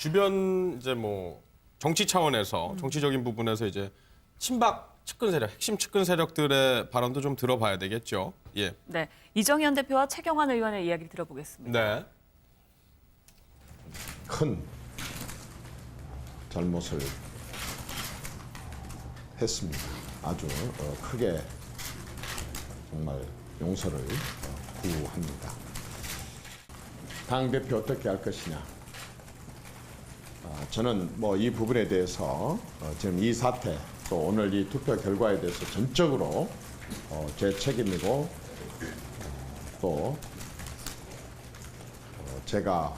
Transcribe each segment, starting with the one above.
주변 이제 뭐 정치 차원에서 정치적인 부분에서 이제 친박 측근 세력, 핵심 측근 세력들의 발언도 좀 들어봐야 되겠죠. 예. 네, 이정현 대표와 최경환 의원의 이야기 들어보겠습니다. 네. 큰 잘못을 했습니다. 아주 크게 정말 용서를 구합니다. 당대표 어떻게 할 것이냐. 저는 뭐 이 부분에 대해서 지금 이 사태 또 오늘 이 투표 결과에 대해서 전적으로 제 책임이고 또 제가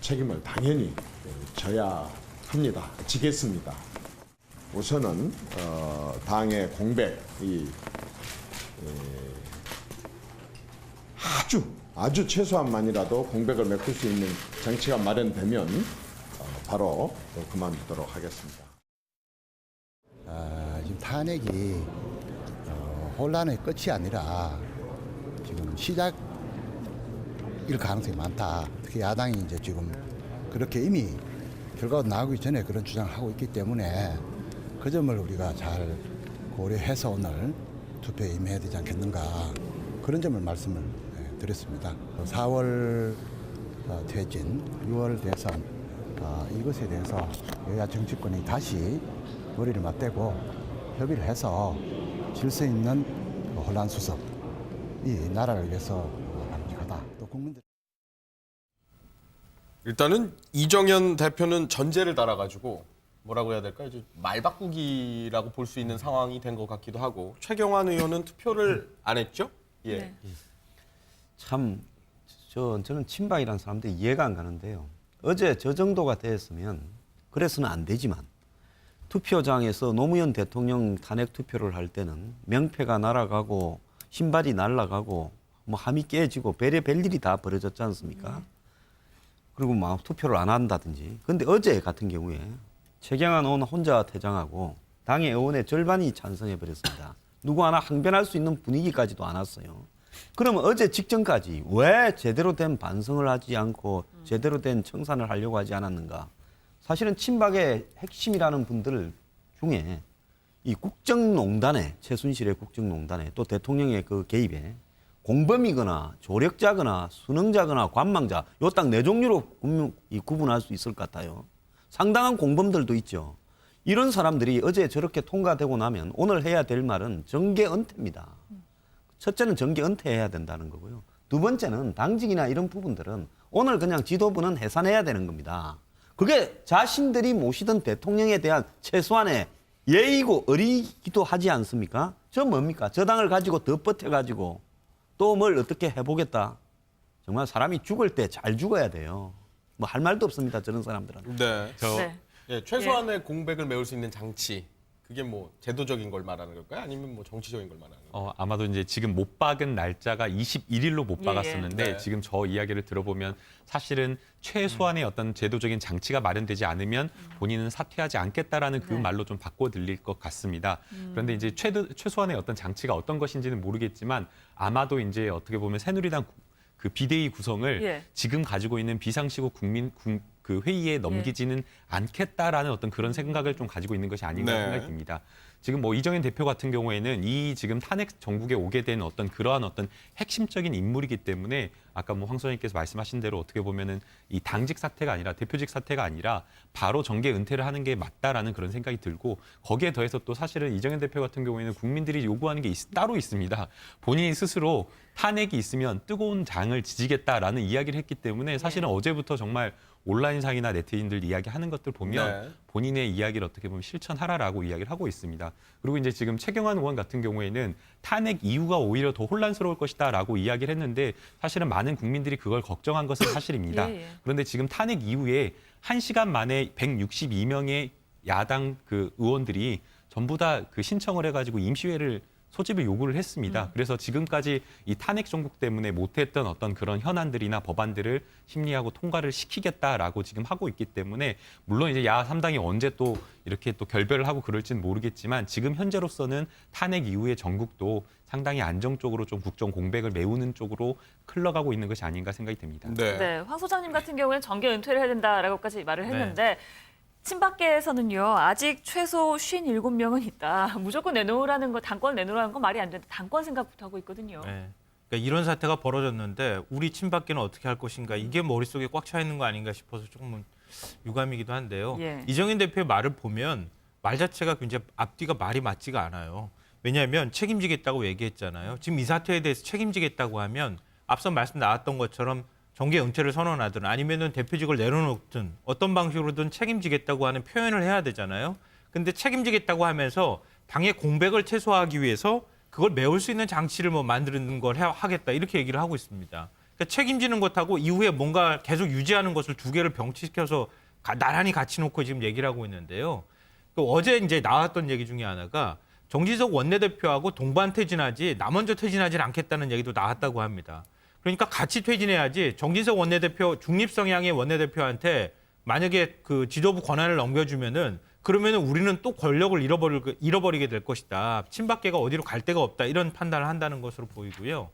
책임을 당연히 져야 합니다. 지겠습니다. 우선은 당의 공백이 아주 최소한만이라도 공백을 메꿀 수 있는 장치가 마련되면 바로 그만두도록 하겠습니다. 지금 탄핵이 혼란의 끝이 아니라 지금 시작일 가능성이 많다. 특히 야당이 이제 지금 그렇게 이미 결과가 나오기 전에 그런 주장을 하고 있기 때문에 그 점을 우리가 잘 고려해서 오늘 투표에 임해야 되지 않겠는가 그런 점을 말씀을 드렸습니다. 4월 퇴진, 6월 대선 이것에 대해서 여야 정치권이 다시 머리를 맞대고 협의를 해서 질서 있는 혼란 수습, 이 나라를 위해서 바람직하다. 또 국민들. 일단은 이정현 대표는 전제를 달아가지고 뭐라고 해야 될까요? 이제 말 바꾸기라고 볼 수 있는 상황이 된 것 같기도 하고 최경환 의원은 투표를 안 했죠? 예. 네. 참 저는 친박이라는 사람들이 이해가 안 가는데요. 어제 저 정도가 됐으면 그래서는 안 되지만 투표장에서 노무현 대통령 탄핵 투표를 할 때는 명패가 날아가고 신발이 날아가고 뭐 함이 깨지고 별일이 다 벌어졌지 않습니까? 그리고 막 투표를 안 한다든지. 근데 어제 같은 경우에 최경환 의원 혼자 퇴장하고 당의 의원의 절반이 찬성해 버렸습니다. 누구 하나 항변할 수 있는 분위기까지도 안 왔어요. 그러면 어제 직전까지 왜 제대로 된 반성을 하지 않고 제대로 된 청산을 하려고 하지 않았는가? 사실은 친박의 핵심이라는 분들 중에 이 국정농단에, 최순실의 국정농단에 또 대통령의 그 개입에 공범이거나 조력자거나 수능자거나 관망자 요 딱 네 종류로 구분할 수 있을 것 같아요. 상당한 공범들도 있죠. 이런 사람들이 어제 저렇게 통과되고 나면 오늘 해야 될 말은 정계 은퇴입니다. 첫째는 정계 은퇴해야 된다는 거고요. 두 번째는 당직이나 이런 부분들은 오늘 그냥 지도부는 해산해야 되는 겁니다. 그게 자신들이 모시던 대통령에 대한 최소한의 예의고 의리기도 하지 않습니까? 저 뭡니까? 저 당을 가지고 더 버텨가지고 또 뭘 어떻게 해보겠다. 정말 사람이 죽을 때 잘 죽어야 돼요. 뭐 할 말도 없습니다. 저런 사람들은. 네. 네. 예, 최소한의 공백을 메울 수 있는 장치. 그게 뭐 제도적인 걸 말하는 걸까요? 아니면 뭐 정치적인 걸 말하는 걸까요? 아마도 이제 지금 못 박은 날짜가 21일로 못 예, 박았었는데 네. 지금 저 이야기를 들어보면 사실은 최소한의 어떤 제도적인 장치가 마련되지 않으면 본인은 사퇴하지 않겠다라는 그 네. 말로 좀 바꿔 들릴 것 같습니다. 그런데 이제 최소한의 어떤 장치가 어떤 것인지는 모르겠지만 아마도 이제 어떻게 보면 새누리당 그 비대위 구성을 예. 지금 가지고 있는 비상시국 그 회의에 넘기지는 않겠다라는 어떤 그런 생각을 좀 가지고 있는 것이 아닌가 네. 생각이 듭니다. 지금 뭐 이정현 대표 같은 경우에는 이 지금 탄핵 정국에 오게 된 어떤 그러한 어떤 핵심적인 인물이기 때문에 아까 뭐 황 소장님께서 말씀하신 대로 어떻게 보면은 이 당직 사퇴가 아니라 대표직 사퇴가 아니라 바로 정계 은퇴를 하는 게 맞다라는 그런 생각이 들고 거기에 더해서 또 사실은 이정현 대표 같은 경우에는 국민들이 요구하는 게 따로 있습니다. 본인이 스스로 탄핵이 있으면 뜨거운 장을 지지겠다라는 이야기를 했기 때문에 사실은 어제부터 정말 온라인상이나 네티즌들 이야기하는 것들 보면 네. 본인의 이야기를 어떻게 보면 실천하라라고 이야기를 하고 있습니다. 그리고 이제 지금 최경환 의원 같은 경우에는 탄핵 이후가 오히려 더 혼란스러울 것이다라고 이야기를 했는데 사실은 많은 국민들이 그걸 걱정한 것은 사실입니다. 예, 예. 그런데 지금 탄핵 이후에 1시간 만에 162명의 야당 그 의원들이 전부 다 그 신청을 해가지고 임시회를 소집을 요구를 했습니다. 그래서 지금까지 이 탄핵 정국 때문에 못했던 어떤 그런 현안들이나 법안들을 심리하고 통과를 시키겠다라고 지금 하고 있기 때문에 물론 이제 야 3당이 언제 또 이렇게 또 결별을 하고 그럴지는 모르겠지만 지금 현재로서는 탄핵 이후의 전국도 상당히 안정적으로 좀 국정 공백을 메우는 쪽으로 흘러가고 있는 것이 아닌가 생각이 듭니다. 네. 네, 황 소장님 같은 경우에는 정계 은퇴를 해야 된다라고까지 말을 했는데 친박계에서는요. 아직 최소 57명은 있다. 무조건 내놓으라는 거, 당권 내놓으라는 건 말이 안 된다. 당권 생각부터 하고 있거든요. 네. 그러니까 이런 사태가 벌어졌는데 우리 친박계는 어떻게 할 것인가 이게 머릿속에 꽉 차 있는 거 아닌가 싶어서 조금 유감이기도 한데요. 예. 이정현 대표의 말을 보면 말 자체가 굉장히 앞뒤가 말이 맞지가 않아요. 왜냐하면 책임지겠다고 얘기했잖아요. 지금 이 사태에 대해서 책임지겠다고 하면 앞서 말씀 나왔던 것처럼 정계 은퇴를 선언하든 아니면은 대표직을 내려놓든 어떤 방식으로든 책임지겠다고 하는 표현을 해야 되잖아요. 근데 책임지겠다고 하면서 당의 공백을 최소화하기 위해서 그걸 메울 수 있는 장치를 뭐 만드는 걸 하겠다 이렇게 얘기를 하고 있습니다. 그러니까 책임지는 것하고 이후에 뭔가 계속 유지하는 것을 두 개를 병치시켜서 나란히 같이 놓고 지금 얘기를 하고 있는데요. 어제 이제 나왔던 얘기 중에 하나가 정진석 원내대표하고 동반 퇴진하지 나 먼저 퇴진하지는 않겠다는 얘기도 나왔다고 합니다. 그러니까 같이 퇴진해야지 정진석 원내대표 중립 성향의 원내대표한테 만약에 그 지도부 권한을 넘겨주면은 그러면은 우리는 또 권력을 잃어버리게 될 것이다. 친박계가 어디로 갈 데가 없다. 이런 판단을 한다는 것으로 보이고요.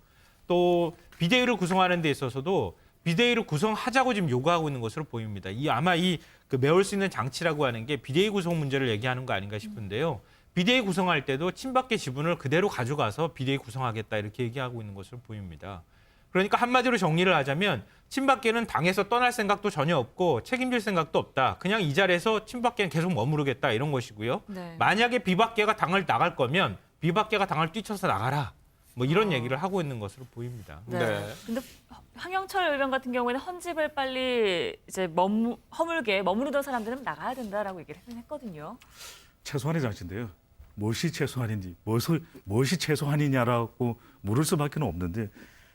또 비대위를 구성하는 데 있어서도 비대위를 구성하자고 지금 요구하고 있는 것으로 보입니다. 아마 그 메울 수 있는 장치라고 하는 게 비대위 구성 문제를 얘기하는 거 아닌가 싶은데요. 비대위 구성할 때도 친박계 지분을 그대로 가져가서 비대위 구성하겠다 이렇게 얘기하고 있는 것으로 보입니다. 그러니까 한마디로 정리를 하자면 친박계는 당에서 떠날 생각도 전혀 없고 책임질 생각도 없다. 그냥 이 자리에서 친박계는 계속 머무르겠다 이런 것이고요. 네. 만약에 비박계가 당을 나갈 거면 비박계가 당을 뛰쳐서 나가라. 뭐 이런 얘기를 하고 있는 것으로 보입니다. 네. 네. 근데 황영철 의원 같은 경우에는 헌집을 빨리 이제 허물게 머무르던 사람들은 나가야 된다라고 얘기를 했거든요. 최소한의 장치인데요. 무엇이 최소한인지, 무엇이 최소한이냐라고 물을 수밖에 없는데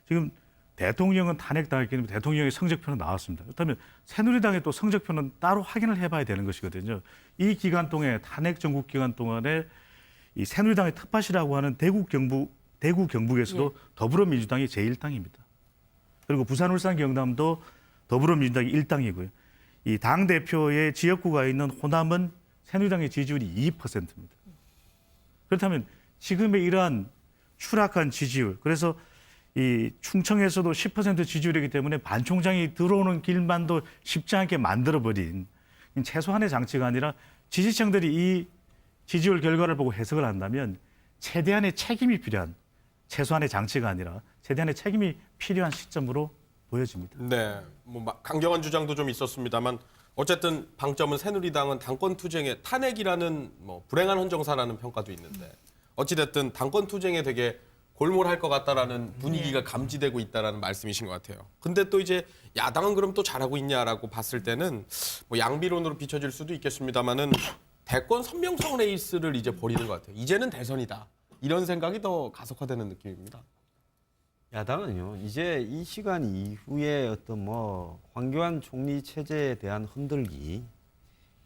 지금 대통령은 탄핵당했기 때문에 대통령의 성적표는 나왔습니다. 그렇다면 새누리당의 또 성적표는 따로 확인을 해봐야 되는 것이거든요. 이 기간 동안에 탄핵 정국 기간 동안에 이 새누리당의 텃밭이라고 하는 대구 경북에서도 더불어민주당이 제1당입니다. 그리고 부산, 울산, 경남도 더불어민주당이 1당이고요. 이 당 대표의 지역구가 있는 호남은 새누리당의 지지율이 2%입니다. 그렇다면 지금의 이러한 추락한 지지율, 그래서 이 충청에서도 10% 지지율이기 때문에 반 총장이 들어오는 길만도 쉽지 않게 만들어버린 최소한의 장치가 아니라 지지층들이 이 지지율 결과를 보고 해석을 한다면 최대한의 책임이 필요한 최소한의 장치가 아니라 최대한의 책임이 필요한 시점으로 보여집니다. 네, 뭐 강경한 주장도 좀 있었습니다만 어쨌든 방점은 새누리당은 당권 투쟁의 탄핵이라는 뭐 불행한 헌정사라는 평가도 있는데 어찌됐든 당권 투쟁에 되게 골몰할 것 같다라는 분위기가 감지되고 있다라는 말씀이신 것 같아요. 근데 또 이제 야당은 그럼 또 잘하고 있냐라고 봤을 때는 뭐 양비론으로 비춰질 수도 있겠습니다만은 대권 선명성 레이스를 이제 벌이는 것 같아요. 이제는 대선이다. 이런 생각이 더 가속화되는 느낌입니다. 야당은요, 이제 이 시간 이후에 어떤 뭐 황교안 총리 체제에 대한 흔들기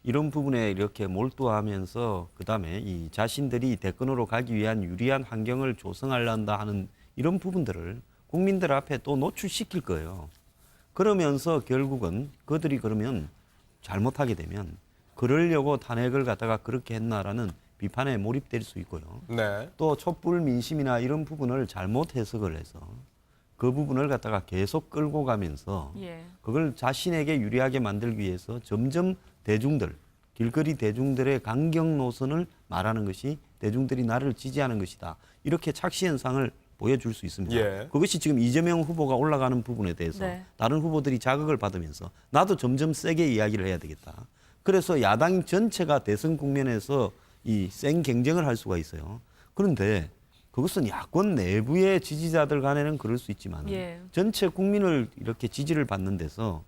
이런 부분에 이렇게 몰두하면서 그다음에 이 자신들이 대권으로 가기 위한 유리한 환경을 조성하려한다 하는 이런 부분들을 국민들 앞에 또 노출시킬 거예요. 그러면서 결국은 그들이 그러면 잘못하게 되면 그러려고 탄핵을 갖다가 그렇게 했나라는 비판에 몰입될 수 있고요. 네. 또 촛불 민심이나 이런 부분을 잘못 해석을 해서 그 부분을 갖다가 계속 끌고 가면서 그걸 자신에게 유리하게 만들기 위해서 점점 대중들, 길거리 대중들의 강경 노선을 말하는 것이 대중들이 나를 지지하는 것이다. 이렇게 착시 현상을 보여줄 수 있습니다. 예. 그것이 지금 이재명 후보가 올라가는 부분에 대해서 다른 후보들이 자극을 받으면서 나도 점점 세게 이야기를 해야 되겠다. 그래서 야당 전체가 대선 국면에서 이 센 경쟁을 할 수가 있어요. 그런데 그것은 야권 내부의 지지자들 간에는 그럴 수 있지만 전체 국민을 이렇게 지지를 받는 데서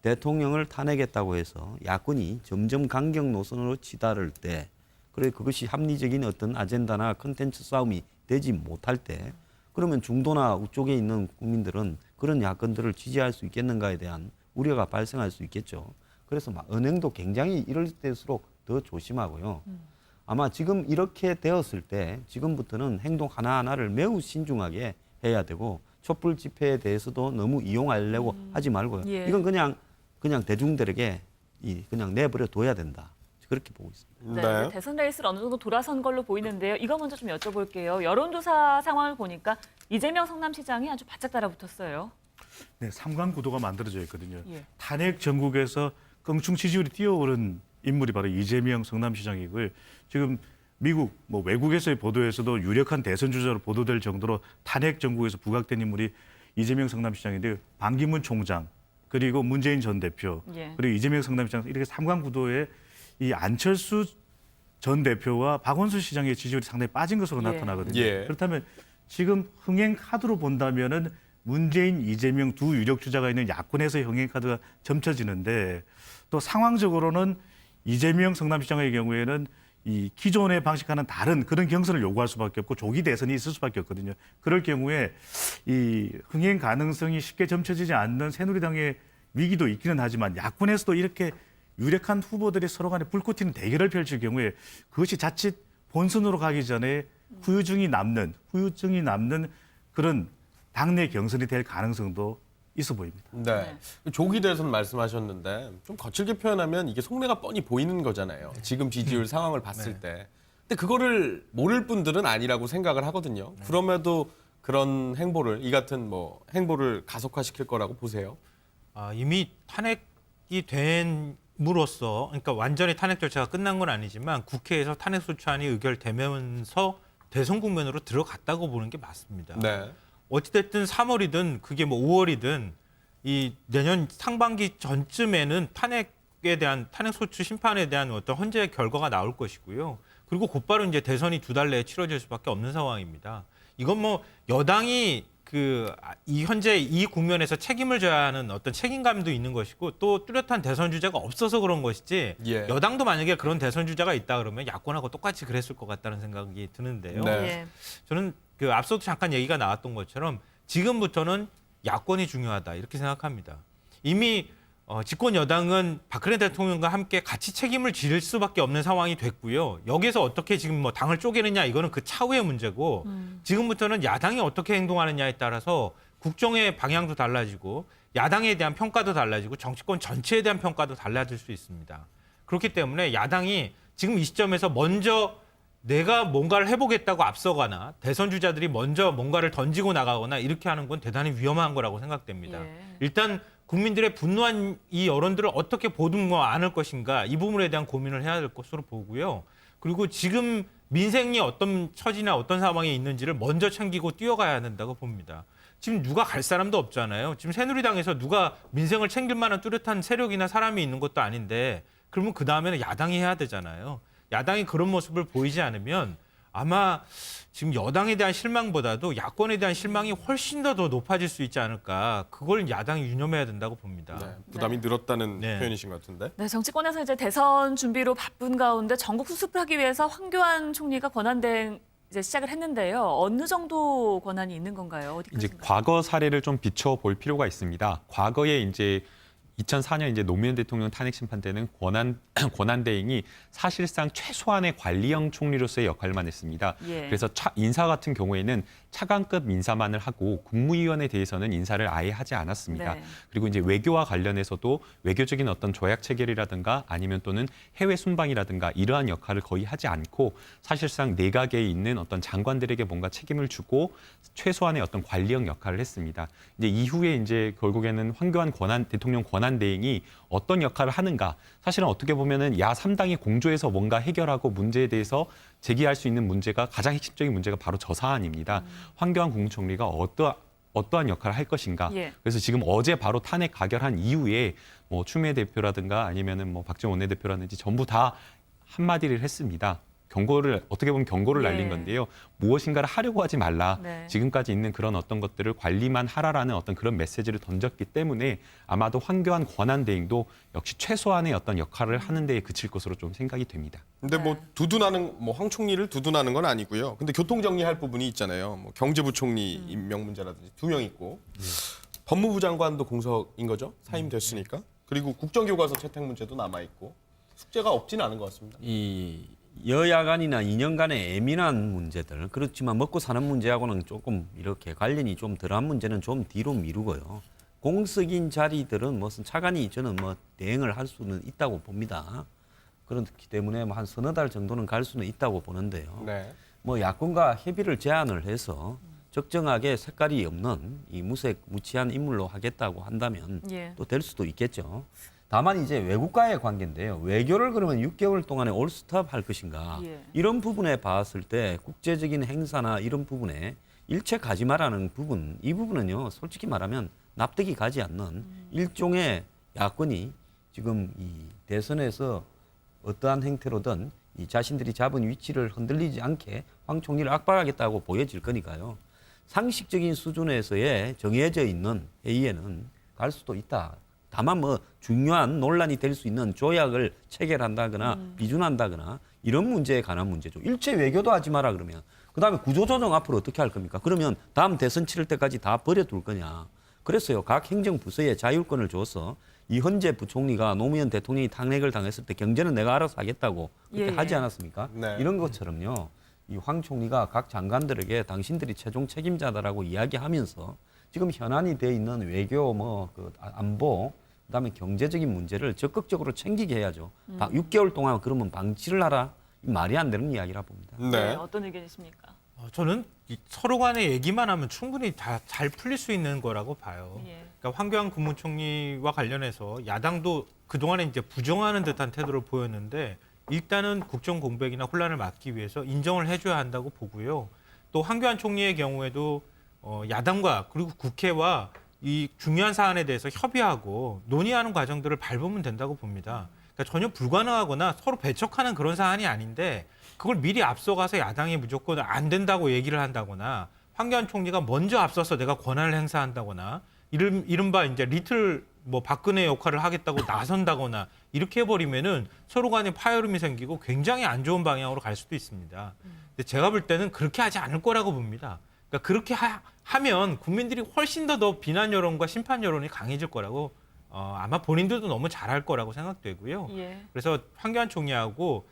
대통령을 탄핵했다고 해서 야권이 점점 강경 노선으로 치달을 때 그래 그것이 합리적인 어떤 아젠다나 컨텐츠 싸움이 되지 못할 때 그러면 중도나 우쪽에 있는 국민들은 그런 야권들을 지지할 수 있겠는가에 대한 우려가 발생할 수 있겠죠. 그래서 언행도 굉장히 이럴 때일수록 더 조심하고요. 아마 지금 이렇게 되었을 때 지금부터는 행동 하나하나를 매우 신중하게 해야 되고 촛불 집회에 대해서도 너무 이용하려고 하지 말고요. 예. 이건 그냥 대중들에게 그냥 내버려 둬야 된다. 그렇게 보고 있습니다. 네, 대선 레이스를 어느 정도 돌아선 걸로 보이는데요. 이거 먼저 좀 여쭤볼게요. 여론조사 상황을 보니까 이재명 성남시장이 아주 바짝 달라붙었어요. 네, 삼강 구도가 만들어져 있거든요. 예. 탄핵 전국에서 껑충 지지율이 뛰어오른 인물이 바로 이재명 성남시장이고요. 지금 미국 외국에서의 보도에서도 유력한 대선 주자로 보도될 정도로 탄핵 전국에서 부각된 인물이 이재명 성남시장인데 반기문 총장 그리고 문재인 전 대표 예. 그리고 이재명 성남시장 이렇게 삼강 구도에 이 안철수 전 대표와 박원순 시장의 지지율이 상당히 빠진 것으로 예. 나타나거든요. 예. 그렇다면 지금 흥행 카드로 본다면은 문재인, 이재명 두 유력 주자가 있는 야권에서의 흥행 카드가 점쳐지는데 또 상황적으로는 이재명 성남시장의 경우에는 이 기존의 방식과는 다른 그런 경선을 요구할 수밖에 없고 조기 대선이 있을 수밖에 없거든요. 그럴 경우에 이 흥행 가능성이 쉽게 점쳐지지 않는 새누리당의 위기도 있기는 하지만 야권에서도 이렇게 유력한 후보들이 서로 간에 불꽃 튀는 대결을 펼칠 경우에 그것이 자칫 본선으로 가기 전에 후유증이 남는 그런 당내 경선이 될 가능성도 있어 보입니다. 네. 조기 대선 말씀하셨는데 좀 거칠게 표현하면 이게 속내가 뻔히 보이는 거잖아요. 지금 지지율 상황을 봤을 때. 근데 그거를 모를 분들은 아니라고 생각을 하거든요. 그럼에도 그런 행보를 이 같은 행보를 가속화시킬 거라고 보세요. 이미 탄핵이 됨으로써 그러니까 완전히 탄핵 절차가 끝난 건 아니지만 국회에서 탄핵 소추안이 의결되면서 대선 국면으로 들어갔다고 보는 게 맞습니다. 네. 어찌됐든 3월이든 그게 5월이든 이 내년 상반기 전쯤에는 탄핵에 대한 탄핵 소추 심판에 대한 어떤 헌재의 결과가 나올 것이고요. 그리고 곧바로 이제 대선이 2달 내에 치러질 수밖에 없는 상황입니다. 이건 여당이 이 현재 이 국면에서 책임을 져야 하는 어떤 책임감도 있는 것이고 또 뚜렷한 대선 주자가 없어서 그런 것이지 예. 여당도 만약에 그런 대선 주자가 있다 그러면 야권하고 똑같이 그랬을 것 같다는 생각이 드는데요. 네. 예. 저는 앞서도 잠깐 얘기가 나왔던 것처럼 지금부터는 야권이 중요하다 이렇게 생각합니다. 이미 집권 여당은 박근혜 대통령과 함께 같이 책임을 질 수밖에 없는 상황이 됐고요. 여기서 어떻게 지금 당을 쪼개느냐 이거는 그 차후의 문제고 지금부터는 야당이 어떻게 행동하느냐에 따라서 국정의 방향도 달라지고 야당에 대한 평가도 달라지고 정치권 전체에 대한 평가도 달라질 수 있습니다. 그렇기 때문에 야당이 지금 이 시점에서 먼저 내가 뭔가를 해보겠다고 앞서거나 대선 주자들이 먼저 뭔가를 던지고 나가거나 이렇게 하는 건 대단히 위험한 거라고 생각됩니다. 예. 일단 국민들의 분노한 이 여론들을 어떻게 보듬어 안을 것인가 이 부분에 대한 고민을 해야 될 것으로 보고요. 그리고 지금 민생이 어떤 처지나 어떤 상황에 있는지를 먼저 챙기고 뛰어가야 된다고 봅니다. 지금 누가 갈 사람도 없잖아요. 지금 새누리당에서 누가 민생을 챙길 만한 뚜렷한 세력이나 사람이 있는 것도 아닌데 그러면 그 다음에는 야당이 해야 되잖아요. 야당이 그런 모습을 보이지 않으면 아마 지금 여당에 대한 실망보다도 야권에 대한 실망이 훨씬 더 높아질 수 있지 않을까. 그걸 야당이 유념해야 된다고 봅니다. 네. 부담이 늘었다는 네. 표현이신 것 같은데. 네, 정치권에서 이제 대선 준비로 바쁜 가운데 전국 수습을 하기 위해서 황교안 총리가 권한대행 이제 시작을 했는데요. 어느 정도 권한이 있는 건가요? 이제 어디까지인가요? 과거 사례를 좀 비춰볼 필요가 있습니다. 과거에 이제 2004년 이제 노무현 대통령 탄핵 심판 때는 권한 대행이 사실상 최소한의 관리형 총리로서의 역할만 했습니다. 예. 그래서 인사 같은 경우에는 차관급 인사만을 하고 국무위원에 대해서는 인사를 아예 하지 않았습니다. 네. 그리고 이제 외교와 관련해서도 외교적인 어떤 조약 체결이라든가 아니면 또는 해외 순방이라든가 이러한 역할을 거의 하지 않고 사실상 내각에 있는 어떤 장관들에게 뭔가 책임을 주고 최소한의 어떤 관리형 역할을 했습니다. 이제 이후에 이제 결국에는 황교안 대통령 권한 대행이 어떤 역할을 하는가? 사실은 어떻게 보면은 야 3당이 공조해서 뭔가 해결하고 문제에 대해서 제기할 수 있는 문제가 가장 핵심적인 문제가 바로 저 사안입니다. 황교안 국무총리가 어떠한 역할을 할 것인가? 예. 그래서 지금 어제 바로 탄핵 가결한 이후에 추미애 대표라든가 아니면은 박지원 원내대표라든지 전부 다 한마디를 했습니다. 어떻게 보면 경고를 예. 날린 건데요. 무엇인가를 하려고 하지 말라. 네. 지금까지 있는 그런 어떤 것들을 관리만 하라라는 어떤 그런 메시지를 던졌기 때문에 아마도 황교안 권한 대행도 역시 최소한의 어떤 역할을 하는 데에 그칠 것으로 좀 생각이 됩니다. 근데 황 총리를 두둔하는 건 아니고요. 근데 교통 정리할 부분이 있잖아요. 경제부총리 임명 문제라든지 2명 있고 법무부 장관도 공석인 거죠. 사임됐으니까. 그리고 국정교과서 채택 문제도 남아 있고 숙제가 없지는 않은 것 같습니다. 이 여야 간이나 이념 간의 예민한 문제들, 그렇지만 먹고 사는 문제하고는 조금 이렇게 관련이 좀 덜한 문제는 좀 뒤로 미루고요. 공석인 자리들은 무슨 차관이 저는 뭐 대응을 할 수는 있다고 봅니다. 그렇기 때문에 뭐 한 서너 달 정도는 갈 수는 있다고 보는데요. 네. 뭐 야권과 협의를 제안을 해서 적정하게 색깔이 없는 이 무색 무취한 인물로 하겠다고 한다면 예. 또 될 수도 있겠죠. 다만 이제 외국과의 관계인데요. 외교를 그러면 6개월 동안에 올스톱 할 것인가? 예. 이런 부분에 봤을 때 국제적인 행사나 이런 부분에 일체 가지 말라는 부분, 이 부분은요. 솔직히 말하면 납득이 가지 않는 일종의 야권이 지금 이 대선에서 어떠한 행태로든 이 자신들이 잡은 위치를 흔들리지 않게 황 총리를 압박하겠다고 보여질 거니까요. 상식적인 수준에서의 정해져 있는 회의에는 갈 수도 있다. 다만 뭐 중요한 논란이 될 수 있는 조약을 체결한다거나 비준한다거나 이런 문제에 관한 문제죠. 일체 외교도 하지 마라 그러면 그다음에 구조조정 앞으로 어떻게 할 겁니까? 그러면 다음 대선 치를 때까지 다 버려둘 거냐. 그랬어요. 각 행정부서에 자율권을 줘서 이 헌재 부총리가 노무현 대통령이 탄핵을 당했을 때 경제는 내가 알아서 하겠다고 그렇게 예, 하지 예. 않았습니까? 네. 이런 것처럼요. 이 황 총리가 각 장관들에게 당신들이 최종 책임자다라고 이야기하면서 지금 현안이 돼 있는 외교 그 안보 그다음에 경제적인 문제를 적극적으로 챙기게 해야죠. 6개월 동안 그러면 방치를 하라. 이 말이 안 되는 이야기라 봅니다. 네. 네. 어떤 의견이십니까? 저는 서로 간의 얘기만 하면 충분히 다 잘 풀릴 수 있는 거라고 봐요. 예. 그러니까 황교안 국무총리와 관련해서 야당도 그동안에 이제 부정하는 듯한 태도를 보였는데 일단은 국정 공백이나 혼란을 막기 위해서 인정을 해줘야 한다고 보고요. 또 황교안 총리의 경우에도 야당과 그리고 국회와 이 중요한 사안에 대해서 협의하고 논의하는 과정들을 밟으면 된다고 봅니다. 그러니까 전혀 불가능하거나 서로 배척하는 그런 사안이 아닌데 그걸 미리 앞서가서 야당이 무조건 안 된다고 얘기를 한다거나 황교안 총리가 먼저 앞서서 내가 권한을 행사한다거나 이른바 이제 리틀 박근혜 역할을 하겠다고 나선다거나 이렇게 해버리면은 서로 간에 파열음이 생기고 굉장히 안 좋은 방향으로 갈 수도 있습니다. 근데 제가 볼 때는 그렇게 하지 않을 거라고 봅니다. 그러니까 그렇게 하면 국민들이 훨씬 더 비난 여론과 심판 여론이 강해질 거라고 아마 본인들도 너무 잘할 거라고 생각되고요. 예. 그래서 황교안 총리하고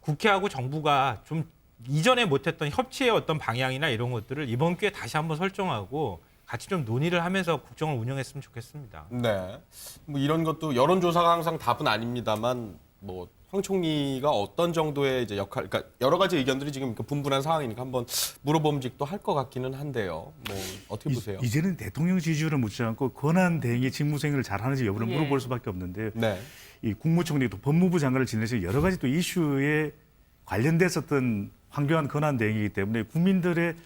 국회하고 정부가 좀 이전에 못했던 협치의 어떤 방향이나 이런 것들을 이번 기회에 다시 한번 설정하고 같이 좀 논의를 하면서 국정을 운영했으면 좋겠습니다. 네. 뭐 이런 것도 여론조사가 항상 답은 아닙니다만 뭐 황 총리가 어떤 정도의 이제 역할, 그러니까 여러 가지 의견들이 지금 분분한 상황이니까 한번 물어봄직도 할 것 같기는 한데요. 뭐 어떻게 보세요? 이제는 대통령 지지율을 묻지 않고 권한 대행의 직무수행을 잘하는지 여부를 예. 물어볼 수밖에 없는데 네. 이 국무총리도 법무부 장관을 지내서 여러 가지 또 이슈에 관련됐었던 황교안 권한 대행이기 때문에 국민들의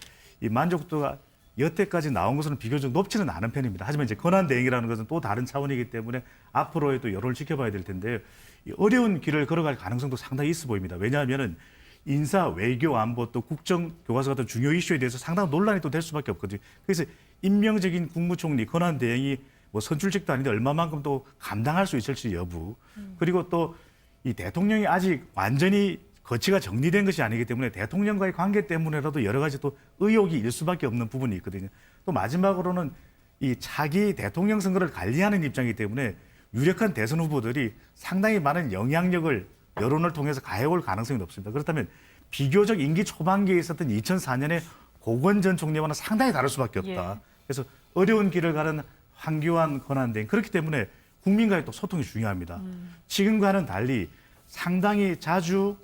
이 만족도가 여태까지 나온 것은 비교적 높지는 않은 편입니다. 하지만 이제 권한 대행이라는 것은 또 다른 차원이기 때문에 앞으로의 또 여론을 지켜봐야 될 텐데 이 어려운 길을 걸어갈 가능성도 상당히 있어 보입니다. 왜냐하면은 인사, 외교, 안보 또 국정 교과서 같은 중요 이슈에 대해서 상당한 논란이 또 될 수밖에 없거든요. 그래서 임명적인 국무총리 권한 대행이 뭐 선출직도 아닌데 얼마만큼 또 감당할 수 있을지 여부 그리고 또 이 대통령이 아직 완전히 거치가 정리된 것이 아니기 때문에 대통령과의 관계 때문에라도 여러 가지 또 의혹이 일 수밖에 없는 부분이 있거든요. 또 마지막으로는 이 차기 대통령 선거를 관리하는 입장이기 때문에 유력한 대선 후보들이 상당히 많은 영향력을 여론을 통해서 가해올 가능성이 높습니다. 그렇다면 비교적 임기 초반기에 있었던 2004년에 고건 전 총리와는 상당히 다를 수밖에 없다. 예. 그래서 어려운 길을 가는 황교안 권한대행 그렇기 때문에 국민과의 또 소통이 중요합니다. 지금과는 달리 상당히 자주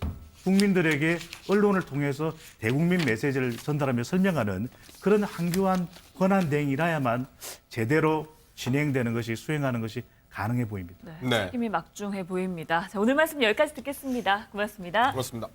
국민들에게 언론을 통해서 대국민 메시지를 전달하며 설명하는 그런 황교안 권한대행이라야만 제대로 진행되는 것이 수행하는 것이 가능해 보입니다. 네. 네. 책임이 막중해 보입니다. 자, 오늘 말씀 여기까지 듣겠습니다. 고맙습니다. 그렇습니다.